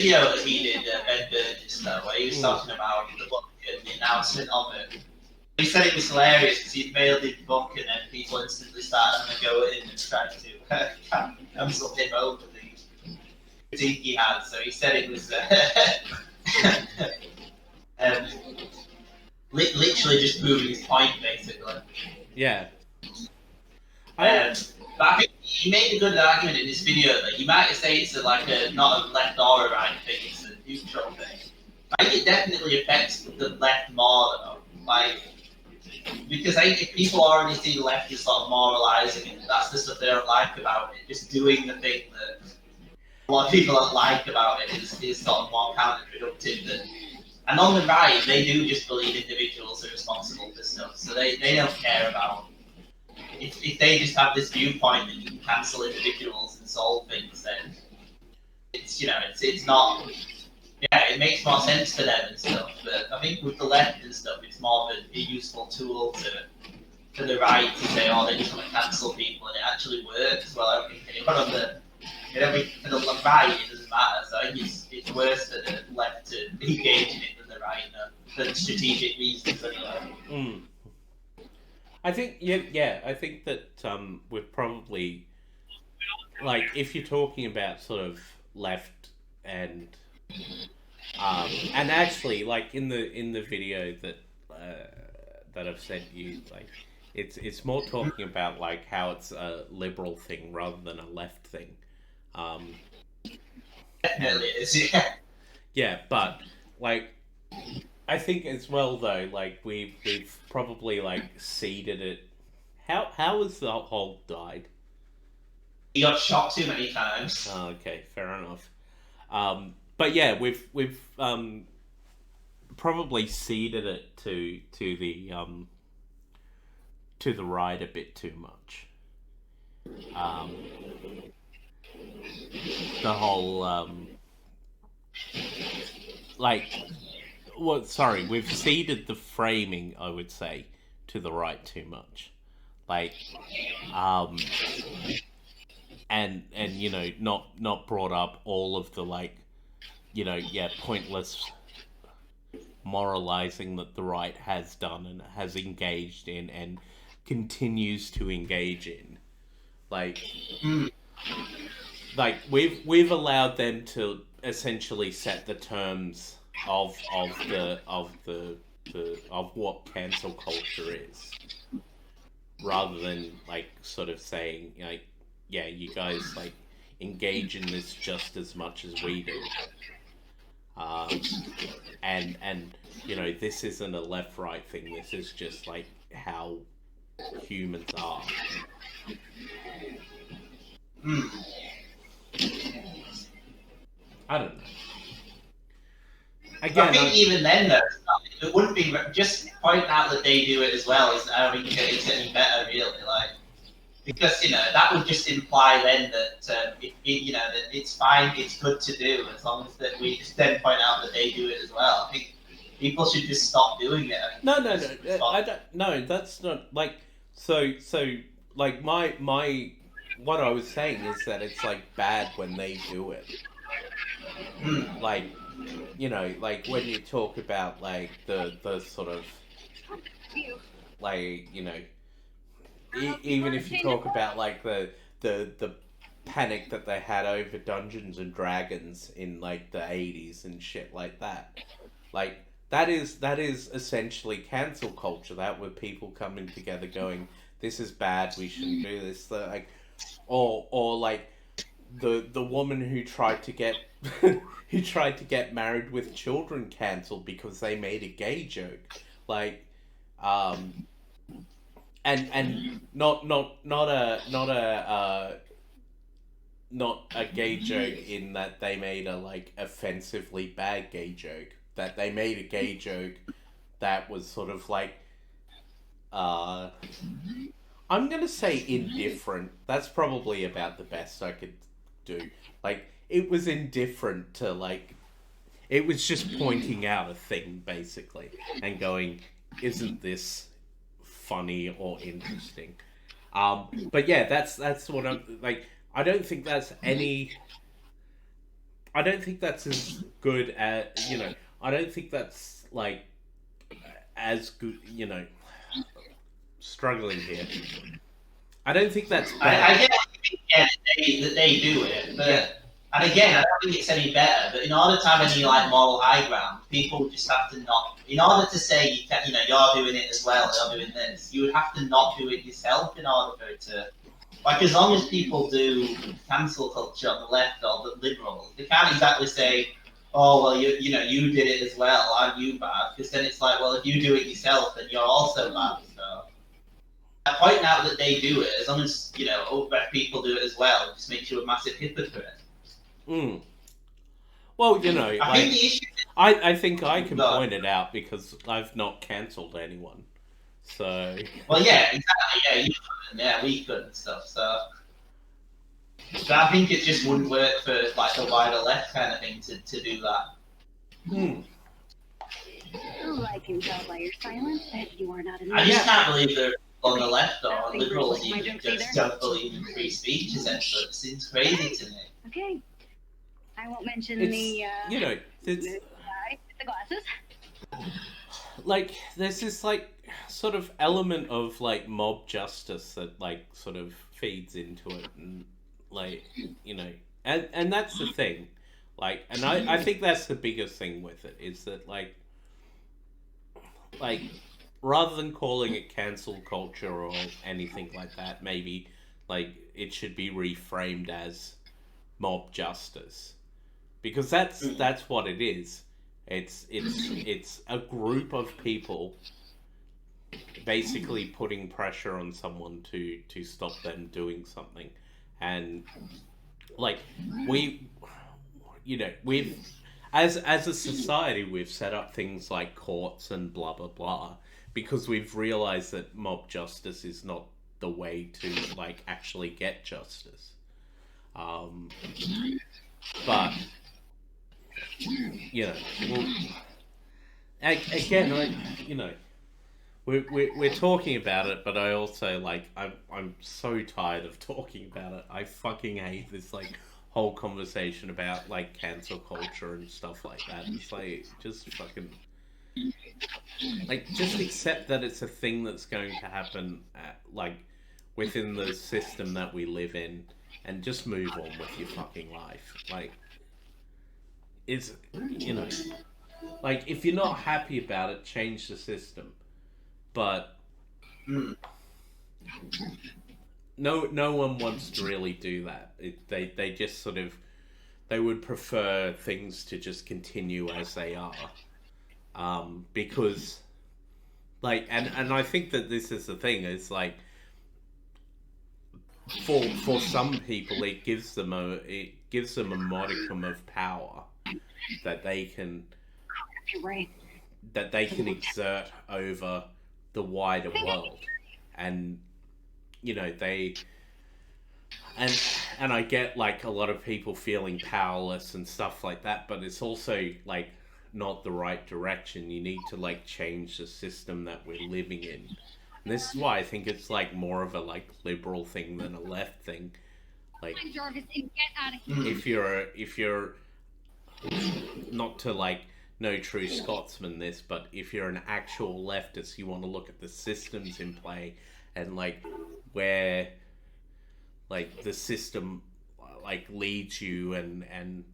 video that he did at Burgess, though, where he was talking about the book and the announcement of it. He said it was hilarious because he'd mailed the book and then people instantly started having a go at him and tried to cancel him over the critique he had. So he said it was literally just proving his point, basically. Yeah. But I think he made a good argument in this video that you might say it's not a left or a right thing, it's a neutral thing. I think it definitely affects the left more though. Because I think if people already see the left as sort of moralising and that's the stuff they don't like about it, just doing the thing that a lot of people don't like about it is sort of more counterproductive than. And on the right, they do just believe individuals are responsible for stuff, so they don't care about. If they just have this viewpoint that you can cancel individuals and solve things, then it's not. Yeah, it makes more sense for them and stuff. But I think with the left and stuff, it's more of a useful tool to the right to say, oh, they just want to cancel people, and it actually works. Well, I think for the right, it doesn't matter. So I think it's worse for the left to engage in it than the right, for strategic reasons anyway. Mm. I think I think that we're probably if you're talking about sort of left and actually in the video that I've sent you, it's more talking about how it's a liberal thing rather than a left thing. Definitely is, yeah. Yeah, but I think as well though, we've probably seeded it. How has the Hulk died? He got shot too many times. Oh, okay, fair enough. But yeah, we've probably seeded it to the right a bit too much. The whole we've seeded the framing, I would say, to the right too much. And not brought up all of the pointless moralizing that the right has done and has engaged in and continues to engage in. We've allowed them to essentially set the terms of what cancel culture is, rather than sort of saying yeah, you guys engage in this just as much as we do. And this isn't a left-right thing. This is just how humans are. I don't know. Again, I think even then, though, it wouldn't be just pointing out that they do it as well. I don't think it's any better, really. Because that would just imply then that that it's fine, it's good to do as long as that we just then point out that they do it as well. I think people should just stop doing it. No, I don't. No, that's not so. My what I was saying is that it's bad when they do it. When you talk about the sort of even if you talk about the panic that they had over Dungeons and Dragons in the 80s and shit like that. That is essentially cancel culture. That were people coming together going, this is bad, we shouldn't do this. Or the woman who tried to get married with children cancelled because they made a gay joke. And not a gay joke in that they made a offensively bad gay joke. That they made a gay joke that was sort of I'm gonna say indifferent. That's probably about the best I could do. It was indifferent to it was just pointing out a thing basically and going, isn't this funny or interesting? But yeah, that's what I'm I don't think that's any I don't think that's as good as I don't think that's like as good. Struggling here. I don't think that's I better. get what you mean, yeah, that they do it, Yeah. but and again, I don't think it's any better. But in order to have any like moral high ground, people just have to not. In order to say you can, you're doing it as well, you're doing this, you would have to not do it yourself in order for it to. Like as long as people do cancel culture on the left or the liberals, they can't exactly say, "Oh well, you did it as well, aren't you bad?" Because then it's like, well, if you do it yourself, then you're also bad. So I point out that they do it, as long as other people do it as well, it just makes you a massive hypocrite. Mm. Well, I think the issue. I think I can No, point it out because I've not cancelled anyone. So, well, yeah, exactly. Yeah, you couldn't. Yeah, we could and stuff. So, but I think it just wouldn't work for like the wider left kind of thing to do that. hmm. Oh, I can tell by your silence that you are not in I just Yeah. can't believe they're on the left I or don't think liberals Bruce likes my even jokes just either. don't believe in free speech. Essentially, it seems crazy to me. Okay. I won't mention It's it's the guy with the glasses. like there's this like sort of element of like mob justice that like sort of feeds into it, and like and that's the thing. Like, and I think that's the biggest thing with it is that like rather than calling it cancel culture or anything like that, maybe like it should be reframed as mob justice, because that's what it is. It's a group of people basically putting pressure on someone to stop them doing something, and like we we've as a society we've set up things like courts and blah blah blah because we've realized that mob justice is not the way to like actually get justice. um but well, again, we're talking about it, but I also like I'm so tired of talking about it. I fucking hate this like whole conversation about like cancel culture and stuff like that. It's like just fucking like just accept that it's a thing that's going to happen like within the system that we live in, and just move on with your fucking life. Like it's like if you're not happy about it, change the system. But Mm. no one wants to really do that. They just sort of they would prefer things to just continue as they are, because like and I think that this is the thing. It's like for some people it gives them a modicum of power that they can You're right. exert over the wider world, and they and I get like a lot of people feeling powerless and stuff like that, but it's also like not the right direction. You need to like change the system that we're living in, and this is why I think it's like more of a like liberal thing than a left thing. Like Jarvis, and get out of here. if you're not to like no true Scotsman this, but if you're an actual leftist, you want to look at the systems in play and like where like the system like leads you, and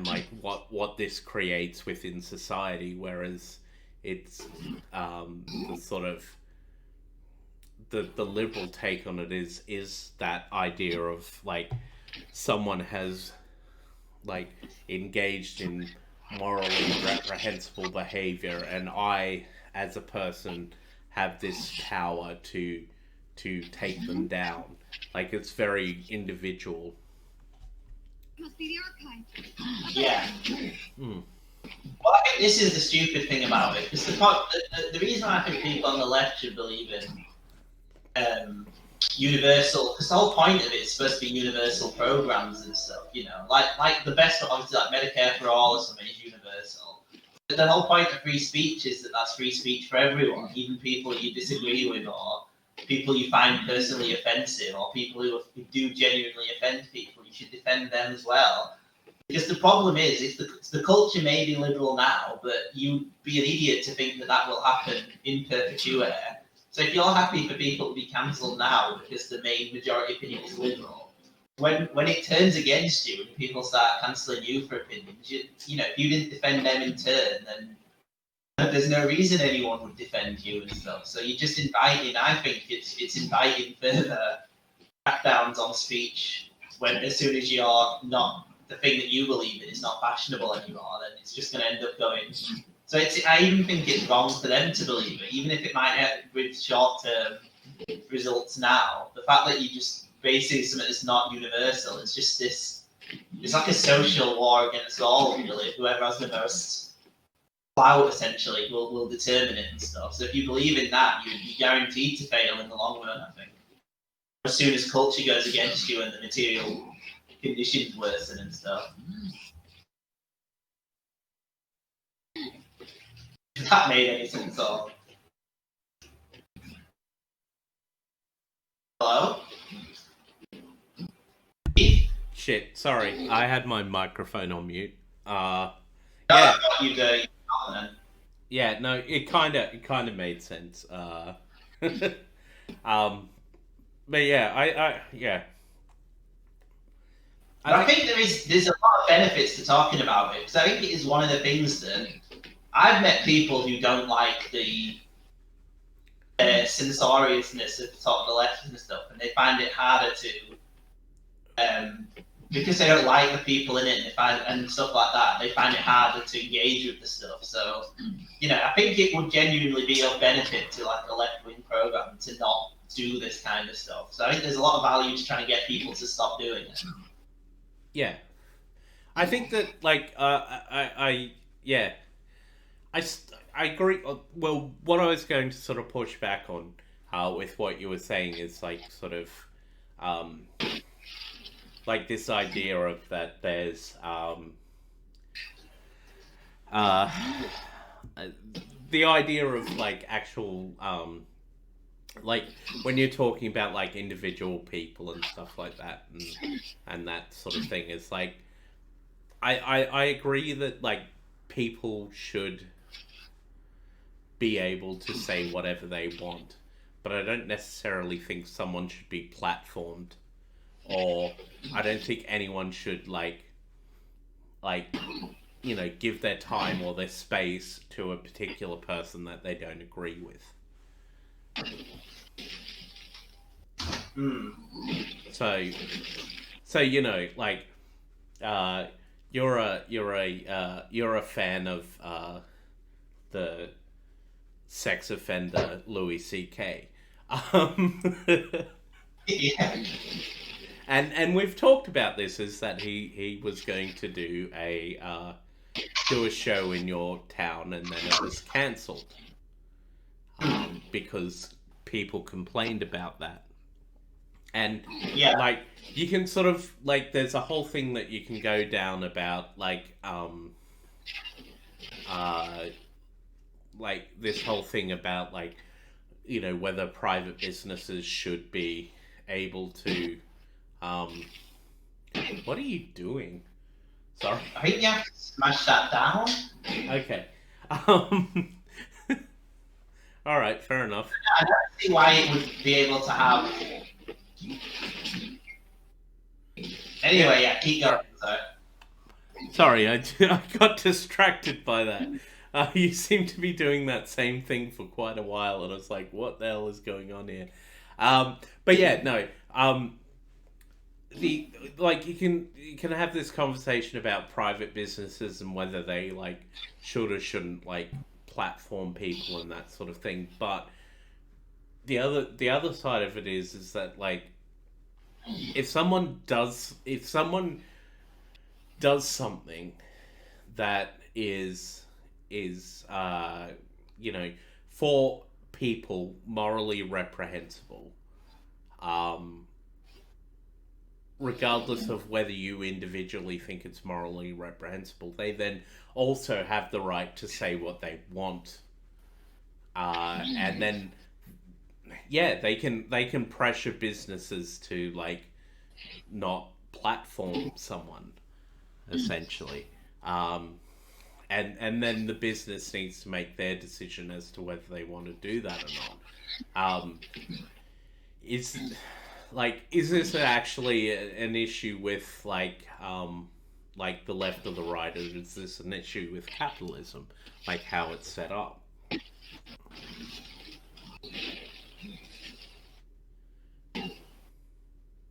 like what this creates within society, whereas it's the sort of the liberal take on it is that idea of like someone has like engaged in morally reprehensible behavior, and I as a person have this power to take them down. Like it's very individual. Must be the archive. Yeah. Mm. Well, I think this is the stupid thing about it, because the reason I think people on the left should believe in universal, because the whole point of it is supposed to be universal programs and stuff, like the best one, obviously, like Medicare for all or something is universal. But the whole point of free speech is that that's free speech for everyone, even people you disagree with, or people you find personally offensive, or people who do genuinely offend people. You should defend them as well. Because the problem is, if the culture may be liberal now, but you'd be an idiot to think that that will happen in perpetuity. So if you're happy for people to be cancelled now because the main majority opinion is liberal, when it turns against you and people start cancelling you for opinions, you know, if you didn't defend them in turn, then there's no reason anyone would defend you and stuff. So you're just inviting. I think it's inviting further crackdowns on speech when as soon as you're not the thing that you believe in is not fashionable anymore, then it's just going to end up going. So I even think it's wrong for them to believe it, even if it might have with short-term results now. The fact that you just basically something that's not universal, it's just this. It's like a social war against all, really. Whoever has the most clout, essentially, will determine it and stuff. So if you believe in that, you're guaranteed to fail in the long run, I think. As soon as culture goes against you and the material conditions worsen and stuff. If that made any sense at all. Hello? Shit, sorry, I had my microphone on mute. Yeah. Yeah, no, it kind of made sense. But yeah, I think there's a lot of benefits to talking about it, because I think it is one of the things that I've met people who don't like the censoriousness of sort of the left and stuff, and they find it harder to because they don't like the people in it and stuff like that. They find it harder to engage with the stuff. So, you know, I think it would genuinely be of benefit to like a left wing program to not do this kind of stuff. So I think there's a lot of value to trying to get people to stop doing it. Yeah, I think that like I agree. Well, what I was going to sort of push back on with what you were saying is like sort of like this idea of that there's uh, the idea of like actual like when you're talking about like individual people and stuff like that and that sort of thing is like I agree that like people should be able to say whatever they want, but I don't necessarily think someone should be platformed, or I don't think anyone should like you know, give their time or their space to a particular person that they don't agree with. So you know, like you're a fan of the sex offender Louie C.K. Yeah. And we've talked about this, is that he was going to do a show in your town, and then it was cancelled because people complained about that. And Yeah. like you can sort of like there's a whole thing that you can go down about like this whole thing about like, you know, whether private businesses should be able to what are you doing? Sorry. I think you have to smash that down. Okay. Um, all right, fair enough. I don't see why it would be able to have. Anyway, yeah, keep going. Sorry, I got distracted by that. You seem to be doing that same thing for quite a while, and I was like, what the hell is going on here? But yeah, no. The like you can have this conversation about private businesses and whether they like should or shouldn't like platform people and that sort of thing. But the other side of it is that like if someone does something that is you know, for people morally reprehensible, regardless of whether you individually think it's morally reprehensible, they then also have the right to say what they want, and then yeah, they can pressure businesses to like not platform someone. essentially. And then the business needs to make their decision as to whether they want to do that or not. Is is this actually an issue with the left or the right, or is this an issue with capitalism, like how it's set up?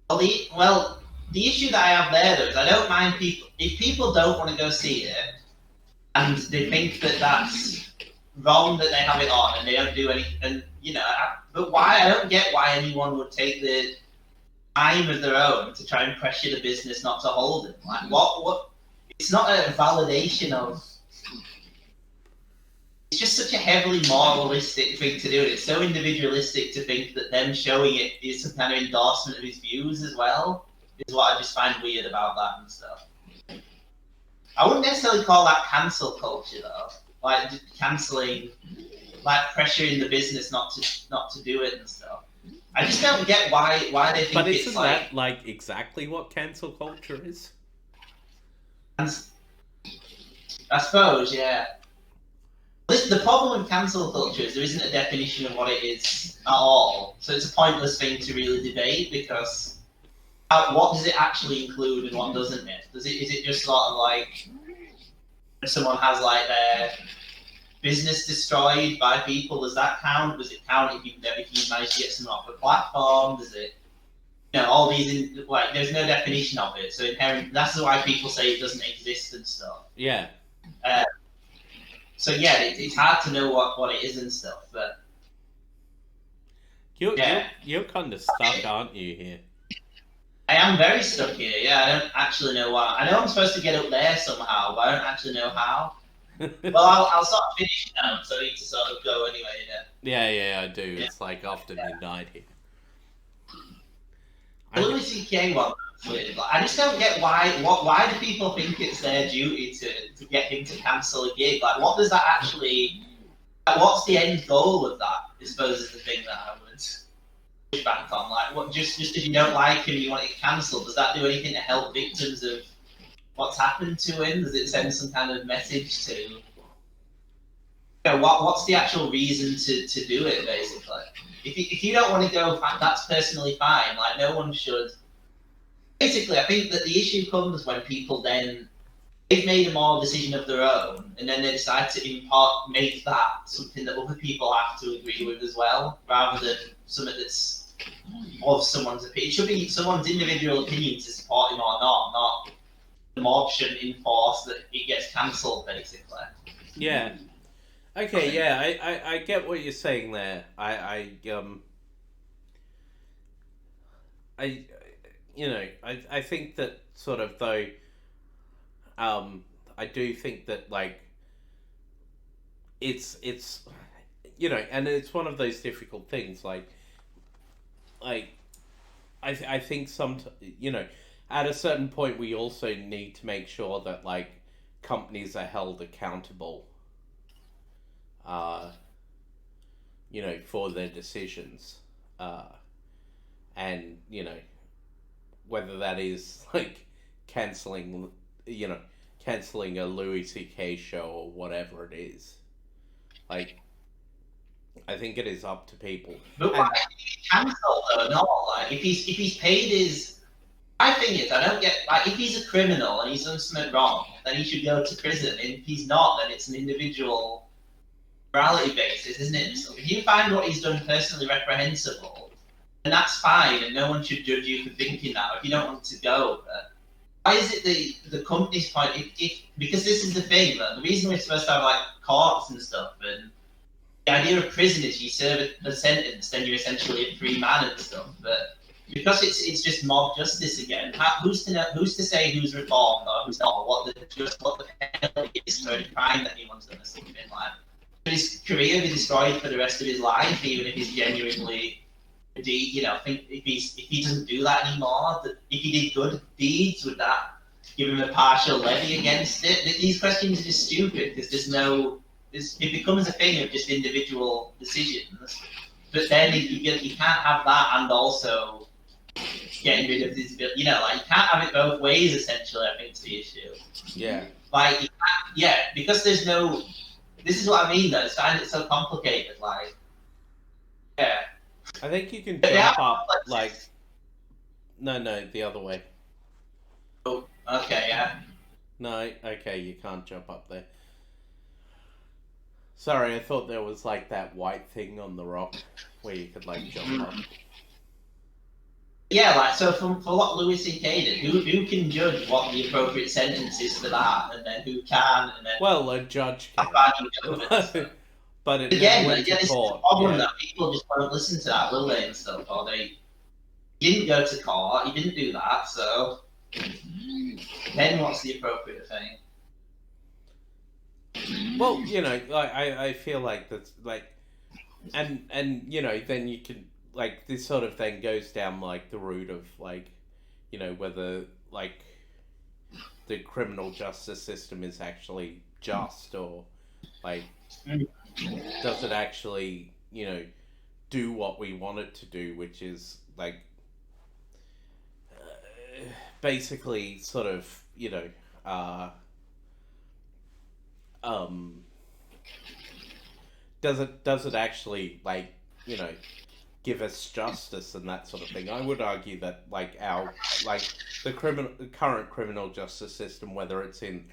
The issue that I have there though is I don't mind people if people don't want to go see it and they think that that's wrong that they have it on and they don't do anything. And but why? I don't get why anyone would take the time of their own to try and pressure the business not to hold it. Like what? It's not a validation of. It's just such a heavily moralistic thing to do. It's so individualistic to think that them showing it is some kind of endorsement of his views as well. Is what I just find weird about that and stuff. I wouldn't necessarily call that cancel culture though. Like just canceling, like pressuring the business not to do it and stuff. I just don't get why they think But it's isn't like. that like exactly what cancel culture is? I suppose, yeah. The problem with cancel culture is there isn't a definition of what it is at all. So it's a pointless thing to really debate because what does it actually include and what doesn't it? Is it just sort of like if someone has like their business destroyed by people, does that count? Does it count if you manage to get someone off the platform? Does it all these there's no definition of it. So that's why people say it doesn't exist and stuff. Yeah. So yeah, it's hard to know what it is and stuff, but you're kind of stuck, aren't you? Here, I am very stuck here. Yeah, I don't actually know why. I know I'm supposed to get up there somehow, but I don't actually know how. Well, I'll sort of finish now, so I need to sort of go anyway. Yeah, I do. Yeah. It's like after midnight here. The Louie C.K. one. I just don't get why do people think it's their duty to get him to cancel a gig? Like, what does that actually? What's the end goal of that? I suppose is the thing that I would push back on. Like, what just if you don't like him, you want it cancelled? Does that do anything to help victims of what's happened to him? Does it send some kind of message to? What's the actual reason to do it? Basically, if you don't want to go, that's personally fine. Like, no one should. Basically, I think that the issue comes when people then they've made a moral decision of their own, and then they decide to make that something that other people have to agree with as well, rather than something that's of someone's opinion. It should be someone's individual opinion to support him or not the mob shouldn't enforce that it gets cancelled, basically. Yeah. Okay. Yeah, I get what you're saying there. I think that sort of though, I do think that it's and it's one of those difficult things. I think at a certain point we also need to make sure that companies are held accountable, for their decisions, and whether that is canceling a Louie C.K. show or whatever it is. I think it is up to people. But why did he cancel though? No, if he's paid his. My thing is, I don't get if he's a criminal and he's done something wrong, then he should go to prison. And if he's not, then it's an individual morality basis, isn't it? So if you find what he's done personally reprehensible, then that's fine, and no one should judge you for thinking that. If you don't want to go, why is it the company's point? Because this is the thing, the reason we're supposed to have courts and stuff, and the idea of prison is you serve a sentence, then you're essentially a free man and stuff. But because it's just mob justice again, who's to say who's reformed or who's not, or what the penalty is for a crime that anyone's done or something like? Should his career be destroyed for the rest of his life, even if he's genuinely, think if he doesn't do that anymore? If he did good deeds, would that give him a partial levy against it? These questions are just stupid because it becomes a thing of just individual decisions. But then you can't have that and also getting rid of this, you know, like you can't have it both ways. Essentially, I think it's the issue. Yeah. Like, because there's no. This is what I mean, though. It's find it so complicated. Like, yeah. I think you can But they jump are up complexes. like. No, the other way. Oh, okay, yeah. No, okay, you can't jump up there. Sorry, I thought there was like that white thing on the rock where you could like jump up. Yeah, like so for what Louie C.K. did, who can judge what the appropriate sentence is for that, and then who can, and then Well, a judge can. But it again, went it's to the court. problem Yeah. that people just won't listen to that, will they, and stuff, or they didn't go to court, he didn't do that, so then what's the appropriate thing? Well, you know, I feel like that's like, and you know, then you can like this sort of thing goes down like the route of like, you know, whether like the criminal justice system is actually just or like does it actually, you know, do what we want it to do, which is like basically sort of, you know, does it actually like, you know, give us justice and that sort of thing? I would argue that like our like the current criminal justice system, whether it's in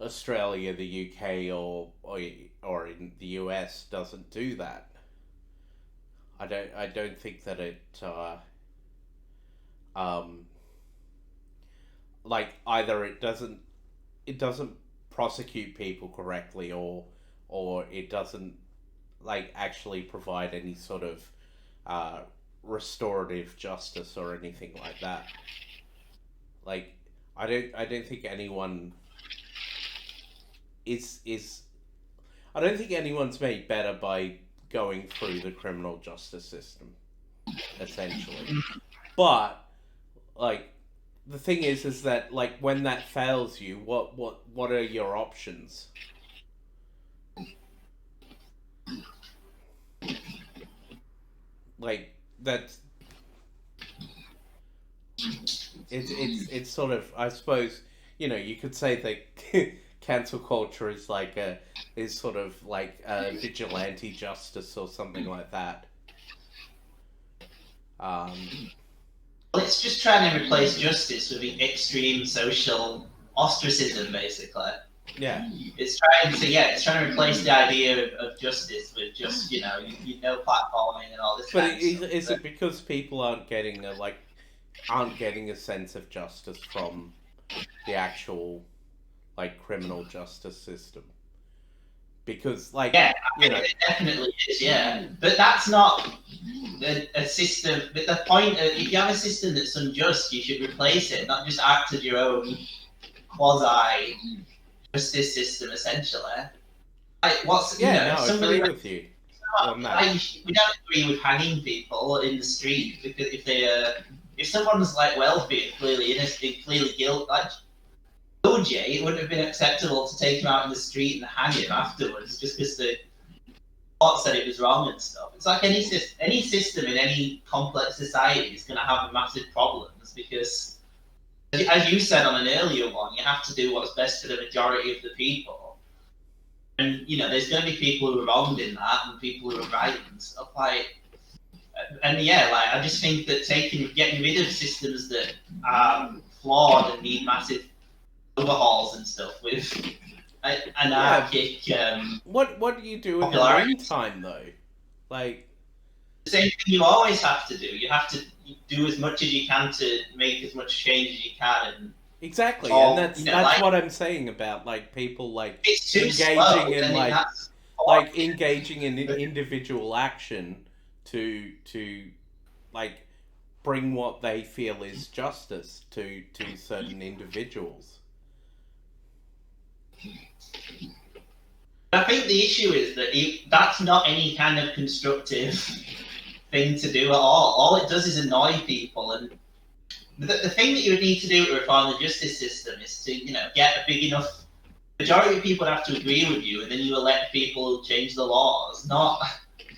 Australia, the UK, or in the US, doesn't do that. I don't think that it like either it doesn't prosecute people correctly, or it doesn't like actually provide any sort of restorative justice or anything like that. Like I don't think anyone is I don't think anyone's made better by going through the criminal justice system, essentially. But like the thing is that like when that fails you, what are your options? Like that's it's sort of, I suppose, you know, you could say that cancel culture is like is sort of like vigilante justice or something like that. Well, it's just trying to replace justice with extreme social ostracism, basically. Yeah. It's trying to replace the idea of justice with just, you know platforming and all this But kind of stuff. is it because people aren't getting a sense of justice from the actual like criminal justice system? Because like, Yeah, you know, it definitely is, yeah. But that's not a system. But the point of, if you have a system that's unjust, you should replace it, not just act as your own quasi justice system, essentially. Like, yeah, no, I somebody agree with you on that. we don't agree with hanging people in the street because if someone's like wealthy and clearly innocent, clearly guilty, like OJ, it wouldn't have been acceptable to take him out in the street and hang him afterwards just because the court said it was wrong and stuff. It's like any system in any complex society is going to have massive problems because, as you said on an earlier one, you have to do what's best for the majority of the people. And, you know, there's going to be people who are wronged in that and people who are right and stuff like. And yeah, like I just think that getting rid of systems that are flawed and need massive overhauls and stuff with anarchic. What do you do in the popularity. meantime though? Like The same thing you always have to do. You have to do as much as you can to make as much change as you can. And exactly, or, and that's like, what I'm saying about like people like it's too engaging slow, in like engaging in individual action to like bring what they feel is justice to certain individuals. I think the issue is that that's not any kind of constructive thing to do at all. All it does is annoy people. And the thing that you would need to do to reform the justice system is to, get a big enough majority of people have to agree with you, and then you elect people who change the laws. Not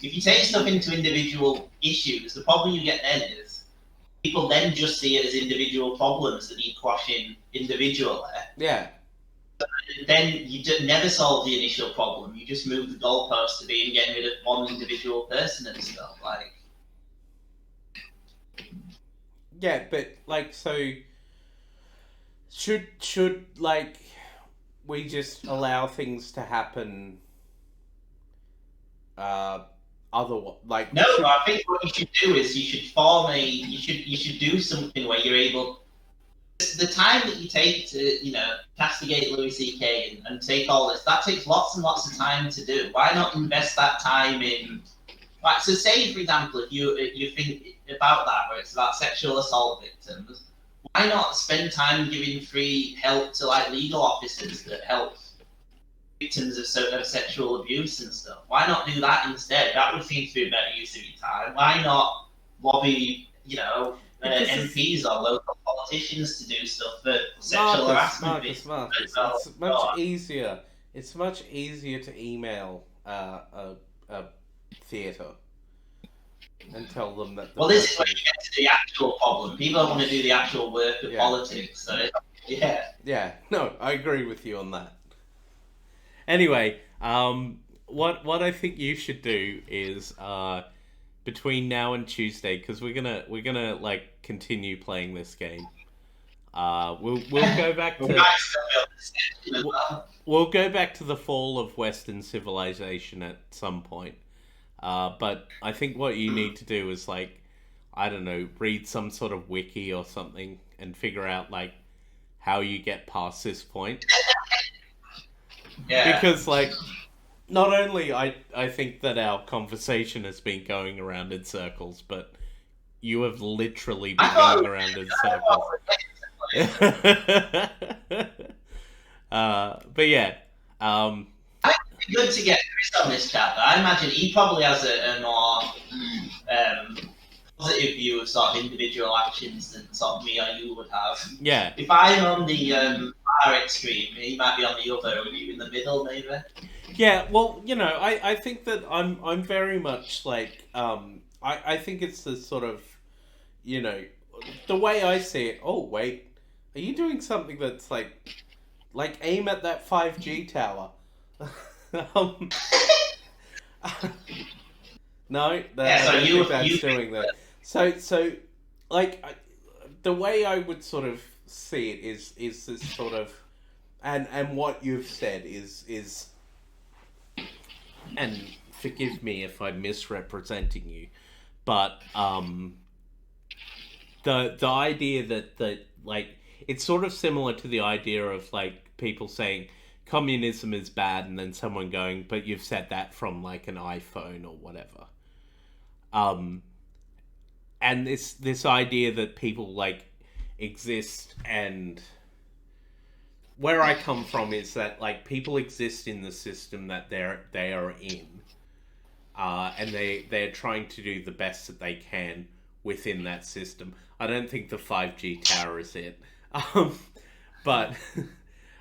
if you take stuff into individual issues. The problem you get then is people then just see it as individual problems that need quashing individually. Yeah. Then you never solve the initial problem. You just move the goalpost to being getting rid of one individual person and stuff. Like, Yeah, but like, so should like we just allow things to happen? Other like no, I think what you should do is you should form a you should do something where you're able. The time that you take to castigate Louie C.K. and take all this, that takes lots and lots of time to do. Why not invest that time in? Right, so say for example, if you think about that, where it's about sexual assault victims, why not spend time giving free help to like legal officers that help victims of sexual abuse and stuff? Why not do that instead? That would seem to be a better use of your time. Why not lobby, MPs or local politicians to do stuff for sexual harassment? Marcus. It's much easier. It's much easier to email a theatre and tell them that. This is where you get to the actual problem. People don't want to do the actual work of politics. So, yeah. Yeah. No, I agree with you on that. Anyway, what I think you should do is between now and Tuesday, because we're gonna like continue playing this game. We'll go back to we'll go back to the fall of Western civilization at some point. But I think what you need to do is like, I don't know, read some sort of wiki or something and figure out like how you get past this point. Yeah. Because like, not only I think that our conversation has been going around in circles, but you have literally been going around in circles. But yeah. It's good to get Chris on this chat, but I imagine he probably has a more positive view of sort of individual actions than sort of me or you would have. Yeah. If I'm on the far extreme, he might be on the other, or you in the middle, maybe. Yeah, well, I think that I'm very much like I think it's the sort of the way I see it. Oh wait, are you doing something that's like aim at that 5G tower? No, that's doing that. So like the way I would sort of see it is this sort of and what you've said is and forgive me if I'm misrepresenting you, but the idea that like it's sort of similar to the idea of like people saying communism is bad and then someone going, but you've said that from like an iPhone or whatever. And this idea that people like exist, and where I come from is that like people exist in the system that they are in, and they're trying to do the best that they can within that system. I don't think the 5G tower is it, but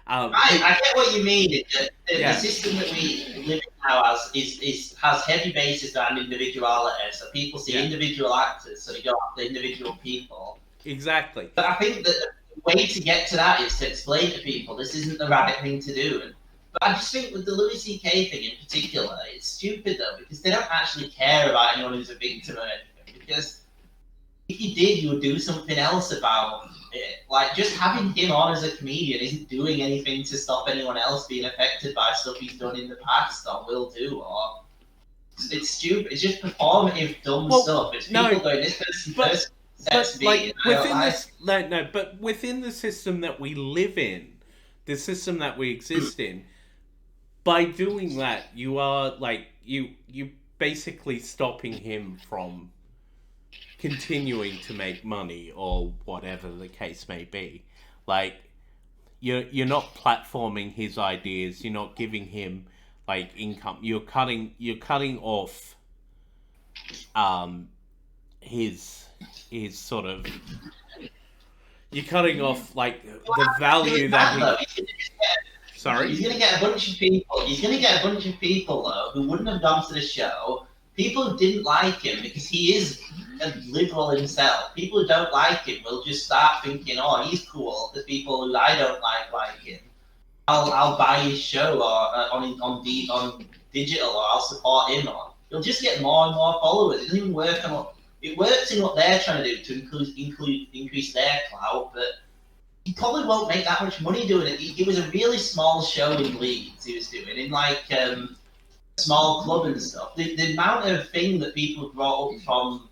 I get what you mean. The system that we live in now has heavy basis around individuality. So people see individual actors, so they go after individual people. Exactly. But I think that the way to get to that is to explain to people this isn't the right thing to do. But I just think with the Louie C.K. thing in particular, it's stupid though, because they don't actually care about anyone who's a victim or anything. Because if you did, you would do something else about it. Like, just having him on as a comedian isn't doing anything to stop anyone else being affected by stuff he's done in the past or will do. Or it's stupid. It's just performative, dumb stuff. It's people going, this person but like within this, but within the system that we live in, the system that we exist in, by doing that, you are like you basically stopping him from continuing to make money or whatever the case may be. Like you're not platforming his ideas. You're not giving him like income. You're cutting off his sort of, you're cutting off like the value that he. Sorry, he's gonna get a bunch of people. He's gonna get a bunch of people though who wouldn't have gone to the show. People who didn't like him because he is a liberal himself, people who don't like him will just start thinking, "Oh, he's cool." The people who I don't like him. I'll buy his show or on digital, or I'll support him. Or he'll just get more and more followers. It doesn't even work on what it works in what they're trying to do to increase their clout, but he probably won't make that much money doing it. It was a really small show in Leeds he was doing in like a small club and stuff. The amount of thing that people brought up from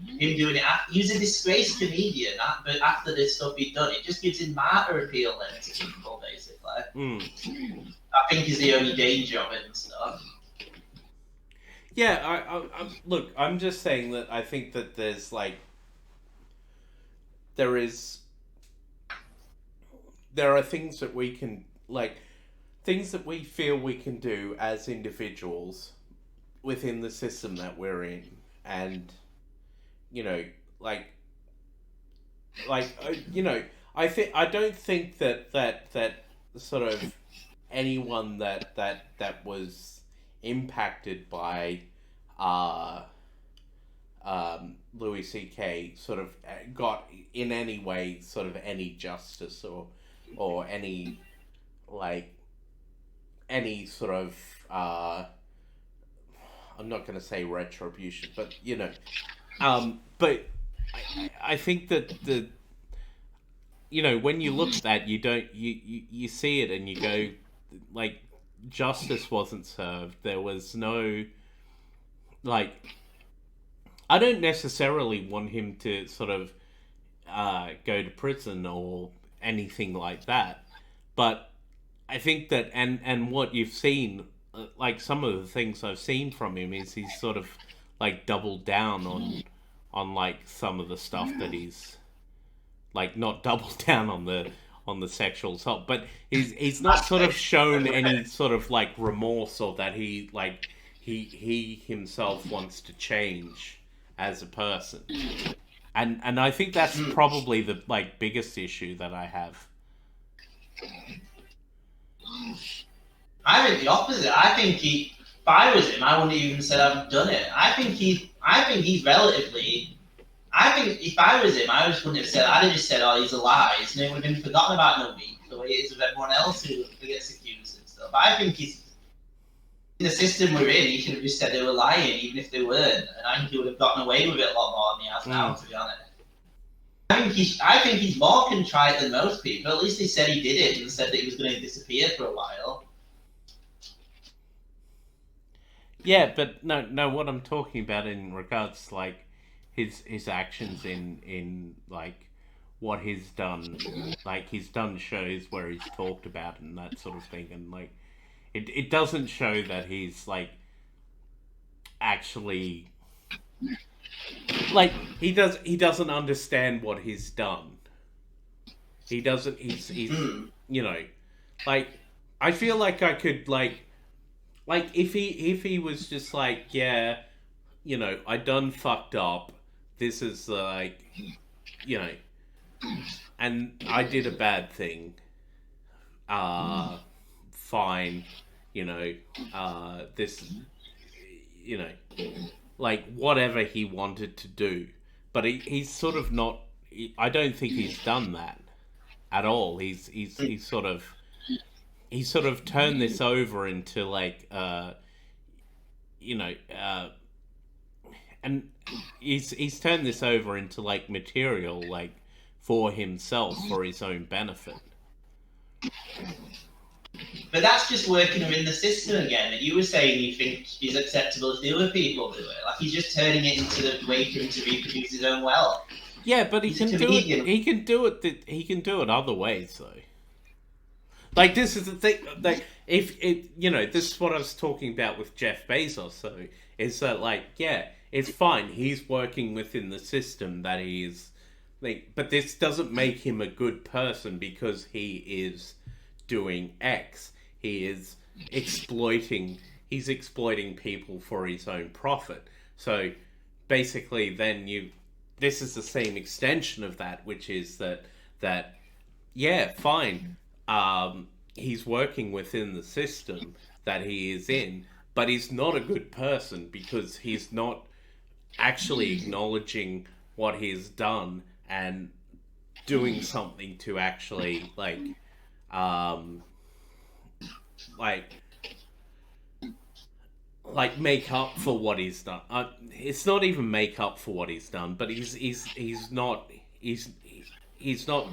him doing it, he was a disgraced comedian, but after this stuff he'd done, it just gives him martyr appeal then to people, basically. I think is the only danger of it and stuff. Yeah, look, I'm just saying that I think that there are things that we can, things that we feel we can do as individuals within the system that we're in, and you know, I don't think that sort of anyone that was impacted by Louie C.K. sort of got in any way sort of any justice or any any sort of I'm not going to say retribution, but but I think that when you look at that, you see it and you go, justice wasn't served. There was no, I don't necessarily want him to sort of go to prison or anything like that, but I think that and what you've seen, some of the things I've seen from him is he's sort of doubled down on some of the stuff that he's not doubled down on the sexual assault, but he's not sort of shown any sort of remorse, or that he himself wants to change as a person, and I think that's probably the biggest issue that I have. I think the opposite. I think if I was him, I wouldn't even said I've done it. I think he's relatively. I think if I was him, I just wouldn't have said. I'd have just said, "Oh, he's a lie," and it would have been forgotten about in a week, the way it is with everyone else who gets accused and stuff. I think he's in the system we're in. He should have just said they were lying, even if they weren't, and I think he would have gotten away with it a lot more than he has now. To be honest, I think he's more contrite than most people. At least he said he did it and said that he was going to disappear for a while. Yeah, but no. What I'm talking about in regards to his actions in what he's done, he's done shows where he's talked about and that sort of thing, and it doesn't show that he's actually he doesn't understand what he's done. He doesn't. He's I feel like I could if he was just yeah, I done fucked up. This is and I did a bad thing. Fine, this, whatever he wanted to do, but he's sort of not. I don't think he's done that at all. He's sort of turned this over into and he's turned this over into material for himself, for his own benefit. But that's just working him in the system again. That you were saying you think is acceptable if the other people do it. He's just turning it into the way for him to reproduce his own wealth. Yeah, but he can do it. He can do it. He can do it other ways though. This is the thing. If it, this is what I was talking about with Jeff Bezos. So is that it's fine. He's working within the system that he is. But this doesn't make him a good person because he is doing X. He is exploiting. He's exploiting people for his own profit. So basically, then this is the same extension of that, which is that yeah, fine. He's working within the system that he is in, but he's not a good person because he's not actually acknowledging what he's done and doing something to actually um like make up for what he's done. It's not even make up for what he's done, but he's not he's not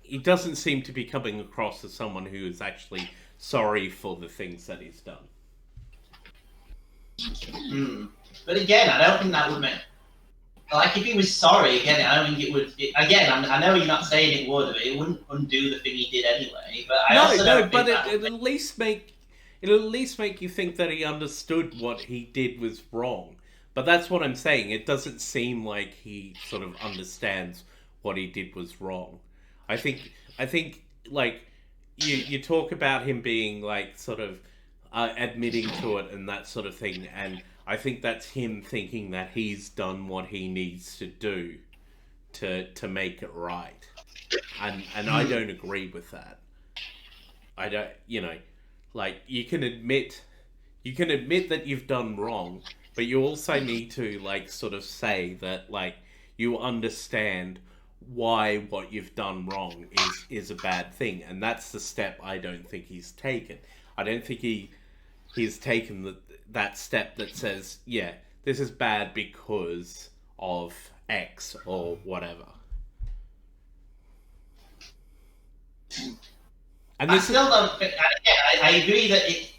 he doesn't seem to be coming across as someone who is actually sorry for the things that he's done. But again, I don't think that would make. Like, if he was sorry, again, I don't think it would. I know you're not saying it would, but it wouldn't undo the thing he did anyway. But I also don't think that it'll at least make you think that he understood what he did was wrong. But that's what I'm saying. It doesn't seem like he sort of understands what he did was wrong. I think like you talk about him being like sort of admitting to it and that sort of thing, and I think that's him thinking that he's done what he needs to do to make it right, and I don't agree with that. I don't, like you can admit that you've done wrong, but you also need to like sort of say that like you understand why what you've done wrong is a bad thing, and that's the step I don't think he's taken. I don't think he's taken that step that says, yeah, this is bad because of X or whatever. And I still don't think. I agree that it.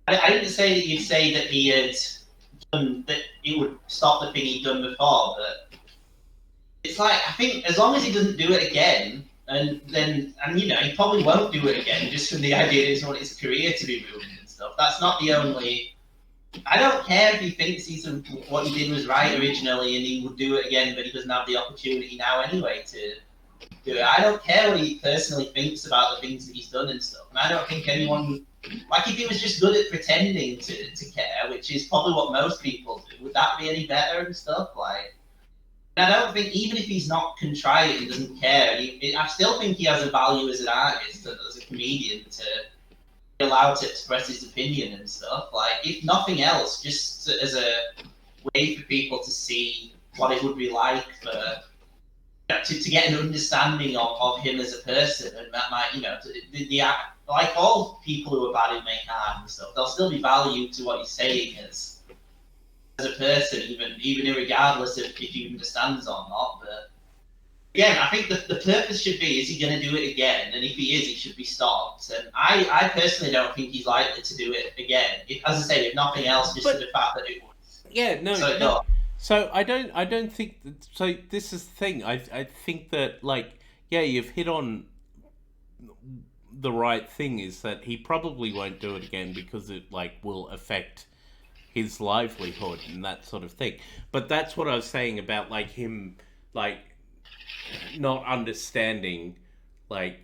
I didn't say that you'd say that he had done that. It would stop the thing he'd done before, but it's like I think as long as he doesn't do it again, and he probably won't do it again, just from the idea that he doesn't want his career to be ruined and stuff. That's not the only. I don't care if he thinks what he did was right originally and he would do it again, but he doesn't have the opportunity now anyway to do it. I don't care what he personally thinks about the things that he's done and stuff. And I don't think anyone, like if he was just good at pretending to care, which is probably what most people do, would that be any better and stuff? Like, and I don't think, even if he's not contrite and doesn't care, I still think he has a value as an artist and as a comedian to be allowed to express his opinion and stuff. Like, if nothing else, just as a way for people to see what it would be like for to get an understanding of him as a person, and that might, like all people who are bad at making art and stuff, there'll still be value to what he's saying as a person, even regardless of if he understands or not. But again, I think the purpose should be: is he going to do it again? And if he is, he should be stopped. And I personally don't think he's likely to do it again. As I say, if nothing else, just for the fact that it was. Yeah, no. So I don't think that, so this is the thing. I think that like you've hit on the right thing, is that he probably won't do it again because it like will affect his livelihood and that sort of thing. But that's what I was saying about like him like not understanding like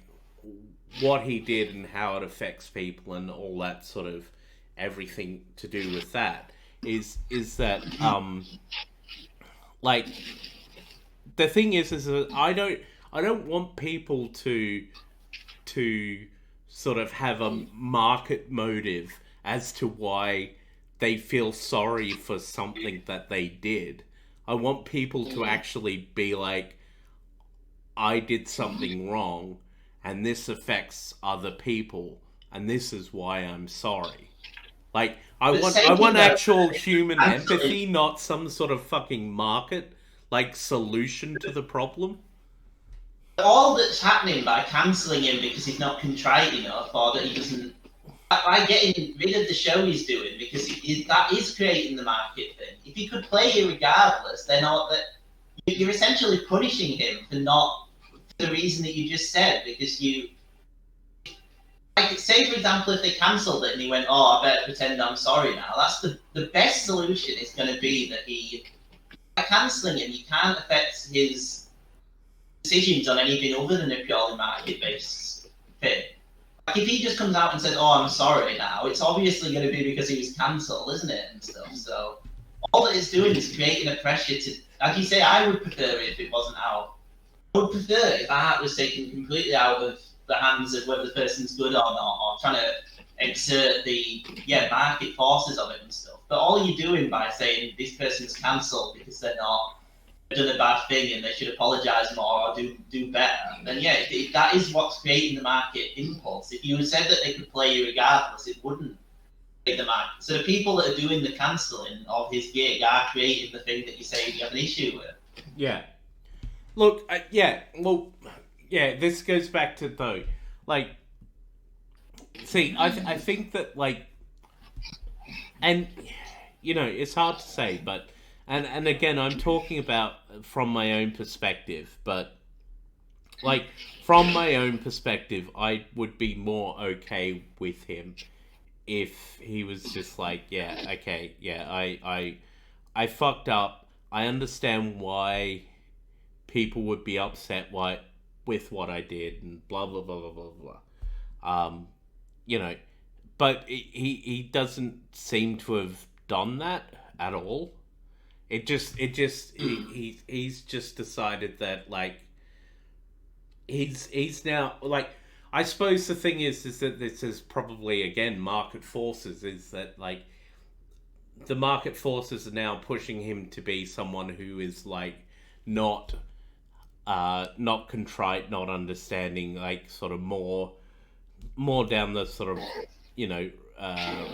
what he did and how it affects people and all that sort of everything to do with that. Is that like the thing is that I don't want people to sort of have a market motive as to why they feel sorry for something that they did. I want people to actually be like, I did something wrong and this affects other people and this is why I'm sorry. Like, I want actual human empathy, not some sort of fucking market, like, solution to the problem. All that's happening by cancelling him because he's not contrite enough, or that he doesn't, by getting rid of the show he's doing, because that is creating the market thing. If he could play you regardless, then you're essentially punishing him for the reason that you just said, because you. Like, say, for example, if they cancelled it and he went, I better pretend I'm sorry now, that's the best solution is going to be that by cancelling him, you can't affect his decisions on anything other than a purely market-based thing. Like, if he just comes out and says, I'm sorry now, it's obviously going to be because he was cancelled, isn't it, and stuff. So all that it's doing is creating a pressure to, like you say, I would prefer it if it wasn't out. I would prefer if art was taken completely out of the hands of whether the person's good or not, or trying to exert the market forces of it and stuff. But all you're doing by saying this person's cancelled because they're not done a bad thing and they should apologise more or do better, then yeah, if that is what's creating the market impulse. If you had said that they could play you regardless, it wouldn't create the market. So the people that are doing the cancelling of his gig are creating the thing that you say you have an issue with. Yeah. Look, this goes back to, though, like, see, I think that, like, and, you know, it's hard to say, but, and again, I'm talking about from my own perspective, but, like, from my own perspective, I would be more okay with him if he was just like, yeah, okay, yeah, I fucked up. I understand why people would be upset with what I did and blah blah blah blah blah blah. You know, but he doesn't seem to have done that at all. He's just decided that, like, he's now, like, I suppose the thing is that this is probably, again, market forces, is that, like, the market forces are now pushing him to be someone who is, like, not contrite, not understanding, like, sort of more down the sort of, you know,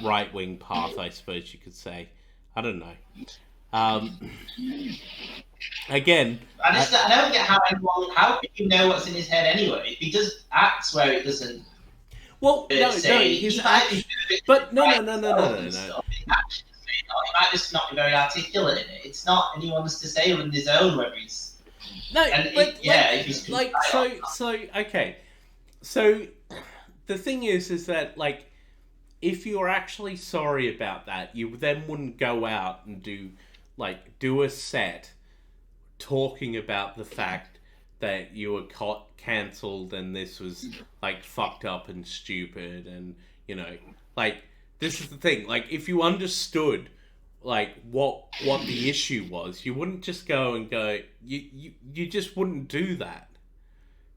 right wing path, I suppose you could say. I don't know. Again, I don't get how can you know what's in his head anyway? If he just acts where it doesn't. Well, no, his action, but no. He might just not be very articulate in it. It's not anyone's to say on his own whether he's. No, but if he's like, so okay. So the thing is that, like, if you're actually sorry about that, you then wouldn't go out and do a set talking about the fact that you were cancelled and this was, like, fucked up and stupid, and, you know, like, this is the thing. Like, if you understood, like, what the issue was, you wouldn't just go and go. You just wouldn't do that,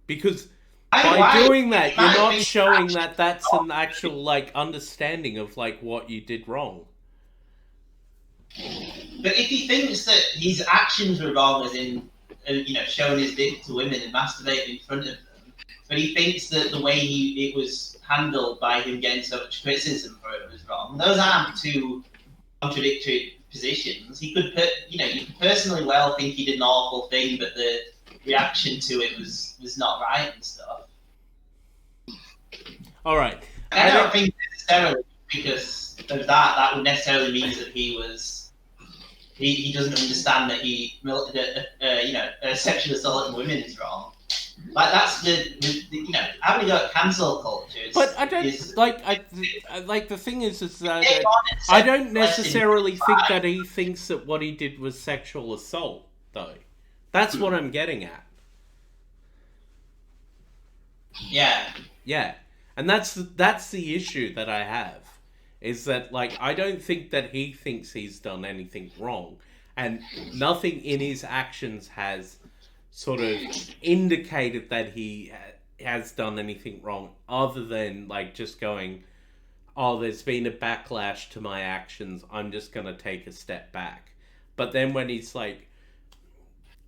because by doing that, you're not showing that that's an actual, like, understanding of, like, what you did wrong. But if he thinks that his actions were wrong, as in, you know, showing his dick to women and masturbating in front of them, but he thinks that the way it was handled by him getting so much criticism for it was wrong, those aren't two contradictory positions. He could, you could personally well think he did an awful thing, but the reaction to it was not right and stuff. All right. I don't think necessarily because of that would necessarily mean that he doesn't understand that sexual assault of women is wrong. Like, that's the having got cancel culture. But I don't the thing is that I don't necessarily think that he thinks that what he did was sexual assault, though. That's what I'm getting at. Yeah. Yeah. And that's the issue that I have, is that, like, I don't think that he thinks he's done anything wrong, and nothing in his actions has sort of indicated that he has done anything wrong, other than, like, just going, oh, there's been a backlash to my actions, I'm just going to take a step back. But then when he's, like,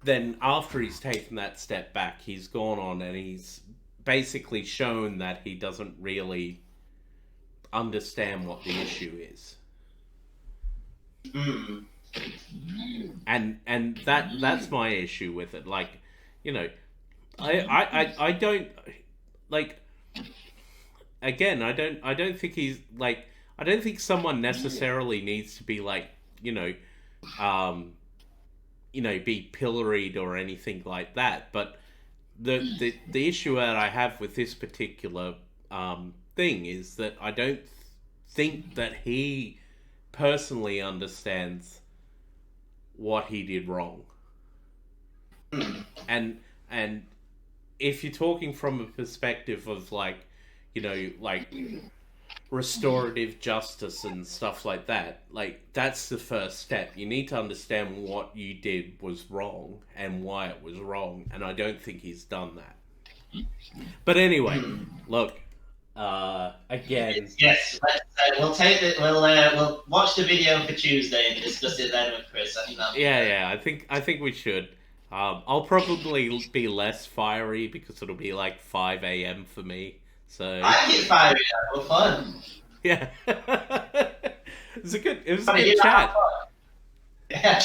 then after he's taken that step back, he's gone on and he's basically shown that he doesn't really understand what the issue is. And that's my issue with it. Like, you know, I don't, like, again, I don't think he's, like, I don't think someone necessarily needs to be, like, be pilloried or anything like that, but the issue that I have with this particular thing is that I don't think that he personally understands what he did wrong. And if you're talking from a perspective of, like, like restorative justice and stuff like that, like, that's the first step. You need to understand what you did was wrong and why it was wrong, and I don't think he's done that. But anyway, look, Again, Yes, we'll take it. We'll watch the video for Tuesday and discuss it then with Chris. I think that'll be good. yeah. I think we should. I'll probably be less fiery because it'll be like 5 a.m. for me. So I get fired. We're fun. yeah, it was a good I mean, chat. Yeah.